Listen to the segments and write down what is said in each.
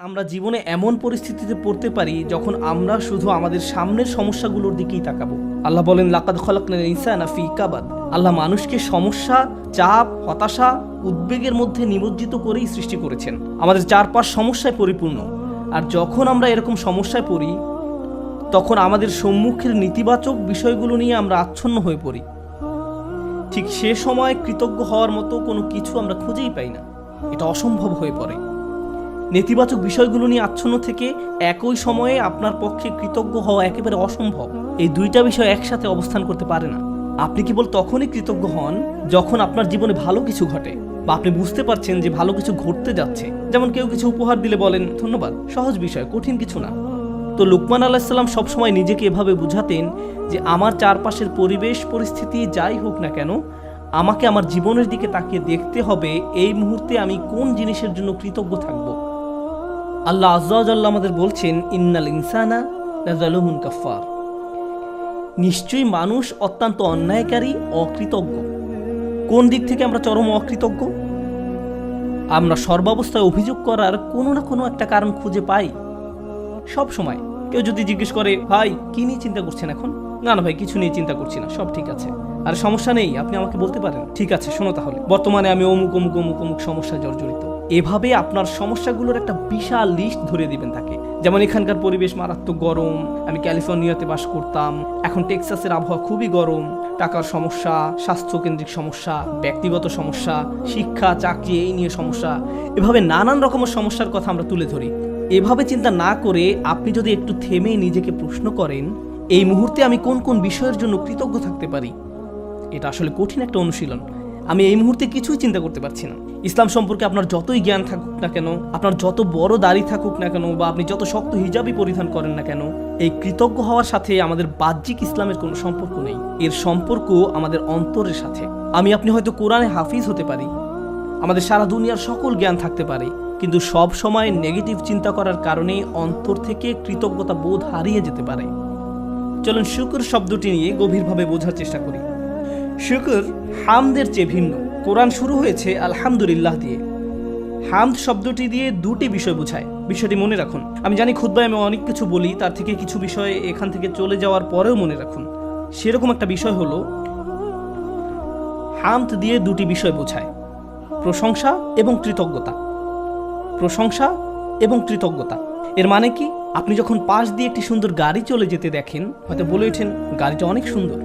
আমরা জীবনে এমন পরিস্থিতিতে পড়তে পারি যখন আমরা শুধু আমাদের সামনের সমস্যাগুলোর দিকেই তাকাবো। আল্লাহ বলেন, লাকাদ খালাকনাল ইনসানা ফি কাবাদ। আল্লাহ মানুষকে সমস্যা, চাপ, হতাশা, উদ্বেগের মধ্যে নিমজ্জিত করেই সৃষ্টি করেছেন। আমাদের চারপাশ সমস্যায় পরিপূর্ণ। আর যখন আমরা এরকম সমস্যায় পড়ি, তখন আমাদের সম্মুখের নেতিবাচক বিষয়গুলো নিয়ে আমরা আচ্ছন্ন হয়ে পড়ি। ঠিক সে সময় কৃতজ্ঞ হওয়ার মতো কোনো কিছু আমরা খুঁজেই পাই না। এটা অসম্ভব হয়ে পড়ে। নেতিবাচক বিষয়গুলো নিয়ে আচ্ছন্ন থেকে একই সময়ে আপনার পক্ষে কৃতজ্ঞ হওয়া একেবারে অসম্ভব। এই দুইটা বিষয় একসাথে অবস্থান করতে পারে না। আপনি কেবল তখনই কৃতজ্ঞ হন যখন আপনার জীবনে ভালো কিছু ঘটে, বা আপনি বুঝতে পারছেন যে ভালো কিছু ঘটতে যাচ্ছে। যেমন কেউ কিছু উপহার দিলে বলেন ধন্যবাদ, সহজ বিষয়, কঠিন কিছু না। তো লুকমান আলাইহিস সালাম সবসময় নিজেকে এভাবে বুঝাতেন যে আমার চারপাশের পরিবেশ পরিস্থিতি যাই হোক না কেন, আমাকে আমার জীবনের দিকে তাকিয়ে দেখতে হবে এই মুহূর্তে আমি কোন জিনিসের জন্য কৃতজ্ঞ থাকব। আল্লাহ আযজা ওয়া জাল্লা আমাদের বলছেন, ইন্নাল ইনসানা লাযালুমুন কাফফার। নিশ্চয়ই মানুষ অত্যন্ত অন্যায়কারী, অকৃতজ্ঞ। কোন দিক থেকে আমরা চরম অকৃতজ্ঞ? আমরা সর্বাবস্থায় অভিযোগ করার কোনো না কোনো একটা কারণ খুঁজে পাই। সব সময় কেউ যদি জিজ্ঞেস করে, ভাই কি নিয়ে চিন্তা করছেন এখন? না না ভাই, কিছু নিয়ে চিন্তা করছি না, সব ঠিক আছে। আর সমস্যা নেই, আপনি আমাকে বলতে পারেন। ঠিক আছে, শোনো তাহলে, বর্তমানে আমি অমুক অমুক অমুক অমুক সমস্যায় জর্জরিত। এভাবে আপনার সমস্যাগুলোর একটা বিশাল লিস্ট ধরে দিবেন তাকে। যেমন এখানকার পরিবেশ মারাত্মক গরম, আমি ক্যালিফোর্নিয়াতে বাস করতাম, এখন টেক্সাসের আবহাওয়া খুবই গরম, টাকার সমস্যা, স্বাস্থ্যকেন্দ্রিক সমস্যা, ব্যক্তিগত সমস্যা, শিক্ষা, চাকরি, এই নিয়ে সমস্যা। এভাবে নানান রকমের সমস্যার কথা আমরা তুলে ধরি। এভাবে চিন্তা না করে আপনি যদি একটু থেমে নিজেকে প্রশ্ন করেন, এই মুহূর্তে আমি কোন কোন বিষয়ের জন্য কৃতজ্ঞ থাকতে পারি। এটা আসলে কঠিন একটা অনুশীলন। আমি এই মুহূর্তে কিছুই চিন্তা করতে পারছি না। ইসলাম সম্পর্কে আপনার যতই জ্ঞান থাকুক না কেন, আপনার যত বড় দাড়ি থাকুক না কেন, বা আপনি যত শক্ত হিজাবই পরিধান করেন না কেন, এই কৃতজ্ঞ হওয়ার সাথে আমাদের বাহ্যিক ইসলামের কোনো সম্পর্ক নেই। এর সম্পর্ক আমাদের অন্তরের সাথে। আপনি হয়তো কোরআনে হাফিজ হতে পারি, আমাদের সারা দুনিয়ার সকল জ্ঞান থাকতে পারে, কিন্তু সব সময় নেগেটিভ চিন্তা করার কারণে অন্তর থেকে কৃতজ্ঞতা বোধ হারিয়ে যেতে পারে। চলুন শুকর শব্দটি নিয়ে গভীরভাবে বোঝার চেষ্টা করি। শুকর হামদের চেয়ে ভিন্ন। কোরআন শুরু হয়েছে আলহামদুলিল্লাহ দিয়ে। হামদ শব্দটি দিয়ে দুটি বিষয় বোঝায়। বিষয়টি মনে রাখুন। আমি জানি খুতবায় আমি অনেক কিছু বলি, তার থেকে কিছু বিষয় এখান থেকে চলে যাওয়ার পরেও মনে রাখুন। সেরকম একটা বিষয় হলো, হামদ দিয়ে দুটি বিষয় বোঝায়, প্রশংসা এবং কৃতজ্ঞতা। প্রশংসা এবং কৃতজ্ঞতা এর মানে কি? আপনি যখন পাশ দিয়ে একটি সুন্দর গাড়ি চলে যেতে দেখেন, হয়তো বলে ওঠেন গাড়িটা অনেক সুন্দর।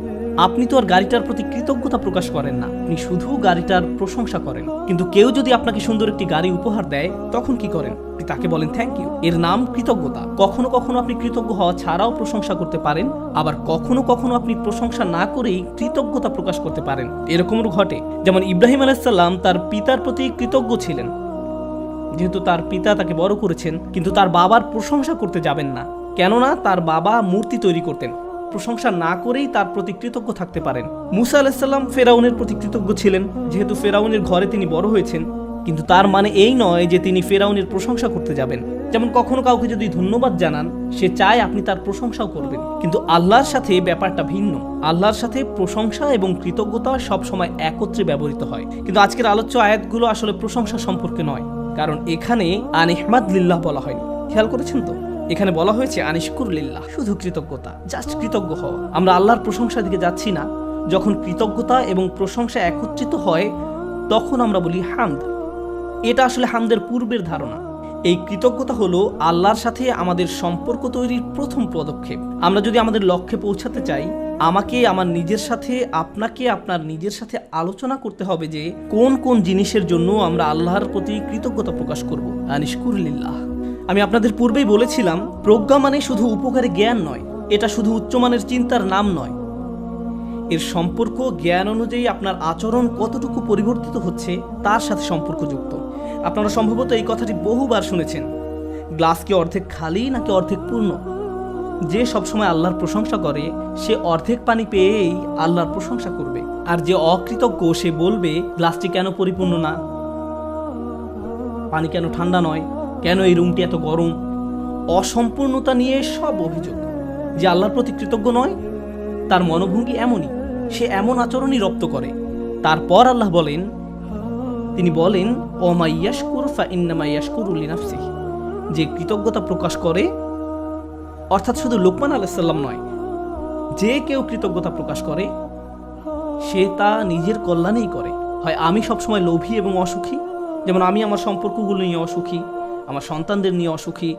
আপনি তো আর গাড়িটার প্রতি কৃতজ্ঞতা প্রকাশ করেন না, আপনি শুধু গাড়িটার প্রশংসা করেন। কিন্তু কেউ যদি আপনাকে সুন্দর একটি গাড়ি উপহার দেয়, তখন কি করেন? তাকে বলেন থ্যাংক ইউ। এর নাম কৃতজ্ঞতা। কখনো কখনো আপনি কৃতজ্ঞ হওয়া ছাড়াও প্রশংসা করতে পারেন, আবার কখনো কখনো আপনি প্রশংসা না করেই কৃতজ্ঞতা প্রকাশ করতে পারেন। এরকমও ঘটে। যেমন ইব্রাহিম আলাইহিস সালাম তার পিতার প্রতি কৃতজ্ঞ ছিলেন, যেহেতু তার পিতা তাকে বড় করেছেন, কিন্তু তার বাবার প্রশংসা করতে যাবেন না, কেননা তার বাবা মূর্তি তৈরি করতেন। প্রশংসা না করেই তার প্রতি কৃতজ্ঞ থাকতে পারেন। মুসা আলাইহিস সালাম ফেরাউনের প্রতি কৃতজ্ঞ ছিলেন, যেহেতু ফেরাউনের ঘরে তিনি বড় হয়েছেন, কিন্তু তার মানে এই নয় যে তিনি ফেরাউনের প্রশংসা করতে যাবেন। যেমন কখনো কাউকে যদি ধন্যবাদ জানান, সে চায় আপনি তার প্রশংসাও করবেন, কিন্তু আল্লাহর সাথে ব্যাপারটা ভিন্ন। আল্লাহর সাথে প্রশংসা এবং কৃতজ্ঞতা সবসময় একত্রে ব্যবহৃত হয়। কিন্তু আজকের আলোচ্য আয়াতগুলো আসলে প্রশংসা সম্পর্কে নয়, কারণ এখানে আনিহমাদ লিল্লাহ বলা হয়নি। খেয়াল করেছেন তো? এখানে বলা হয়েছে আনিশকুর লিল্লাহ, শুধু কৃতজ্ঞতা, জাস্ট কৃতজ্ঞ হওয়া। আমরা আল্লাহর প্রশংসার দিকে যাচ্ছি না। যখন কৃতজ্ঞতা এবং প্রশংসা একত্রিত হয়, তখন আমরা বলি হামদ। এটা আসলে হামদের পূর্বের ধারণা। এই কৃতজ্ঞতা হলো আল্লাহর সাথে আমাদের সম্পর্ক তৈরির প্রথম পদক্ষেপ। আমরা যদি আমাদের লক্ষ্যে পৌঁছাতে চাই, আমাকে আমার নিজের সাথে, আপনাকে আপনার নিজের সাথে আলোচনা করতে হবে যে কোন কোন জিনিসের জন্য আমরা আল্লাহর প্রতি কৃতজ্ঞতা প্রকাশ করব। আনিশকুর লিল্লাহ। আমি আপনাদের পূর্বেই বলেছিলাম, প্রজ্ঞা মানে শুধু উপকারী জ্ঞান নয়, এটা শুধু উচ্চমানের চিন্তার নাম নয়। এর সম্পর্ক জ্ঞান অনুযায়ী আপনার আচরণ কতটুকু পরিবর্তিত হচ্ছে তার সাথে সম্পর্কযুক্ত। আপনারা সম্ভবত এই কথাটি বহুবার শুনেছেন, গ্লাস কি অর্ধেক খালি নাকি অর্ধেক পূর্ণ? যে সবসময় আল্লাহর প্রশংসা করে, সে অর্ধেক পানি পেয়েই আল্লাহর প্রশংসা করবে। আর যে অকৃতজ্ঞ, সে বলবে গ্লাসটি কেন পরিপূর্ণ না, পানি কেন ঠান্ডা নয়, কেন এই রুমটি এত গরম। অসম্পূর্ণতা নিয়ে সব অভিযোগ। যে আল্লাহর প্রতি কৃতজ্ঞ নয়, তার মনোভঙ্গি এমনই, সে এমন আচরণই রপ্ত করে। তারপর আল্লাহ বলেন, তিনি বলেন ওমা ইয়াশকুর ফা ইন্নামা ইয়াশকুরু লিনাফসিহি, যে কৃতজ্ঞতা প্রকাশ করে, অর্থাৎ শুধু লোকমান আলাইহিস সালাম নয়, যে কেউ কৃতজ্ঞতা প্রকাশ করে সে তা নিজের কল্যাণেই করে। হয় আমি সবসময় লোভী এবং অসুখী, যেমন আমি আমার সম্পর্কগুলো নিয়ে অসুখী, আমার সন্তানদের নিয়ে অসুখী,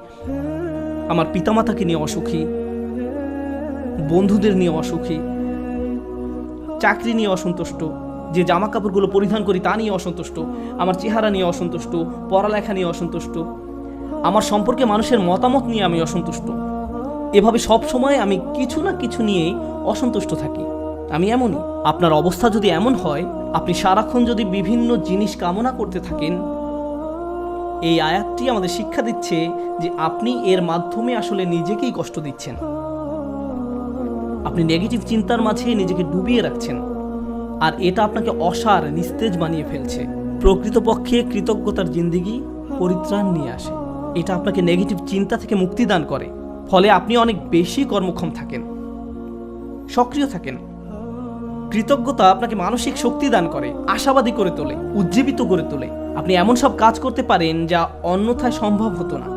আমার পিতামাতাকে নিয়ে অসুখী, বন্ধুদের নিয়ে অসুখী, চাকরি নিয়ে অসন্তুষ্ট, যে জামা কাপড়গুলো পরিধান করি তা নিয়ে অসন্তুষ্ট, আমার চেহারা নিয়ে অসন্তুষ্ট, পড়ালেখা নিয়ে অসন্তুষ্ট, আমার সম্পর্কে মানুষের মতামত নিয়ে আমি অসন্তুষ্ট। এভাবে সব সময় আমি কিছু না কিছু নিয়েই অসন্তুষ্ট থাকি। আমি এমনই। আপনার অবস্থা যদি এমন হয়, আপনি সারাক্ষণ যদি বিভিন্ন জিনিস কামনা করতে থাকেন, এই আয়াতটি আমাদের শিক্ষা দিচ্ছে যে আপনি এর মাধ্যমে আসলে নিজেকেই কষ্ট দিচ্ছেন। আপনি নেগেটিভ চিন্তার মাঝে নিজেকে ডুবিয়ে রাখছেন, আর এটা আপনাকে অসার, নিস্তেজ বানিয়ে ফেলছে। প্রকৃতপক্ষে কৃতজ্ঞতার জিন্দেগি পরিত্রাণ নিয়ে আসে। এটা আপনাকে নেগেটিভ চিন্তা থেকে মুক্তি দান করে, ফলে আপনি অনেক বেশি কর্মক্ষম থাকেন, সক্রিয় থাকেন। কৃতজ্ঞতা আপনাকে মানসিক শক্তি দান করে, আশাবাদী করে তোলে, উজ্জীবিত করে তোলে। আপনি এমন সব কাজ করতে পারেন যা অন্যথায় সম্ভব হতো না।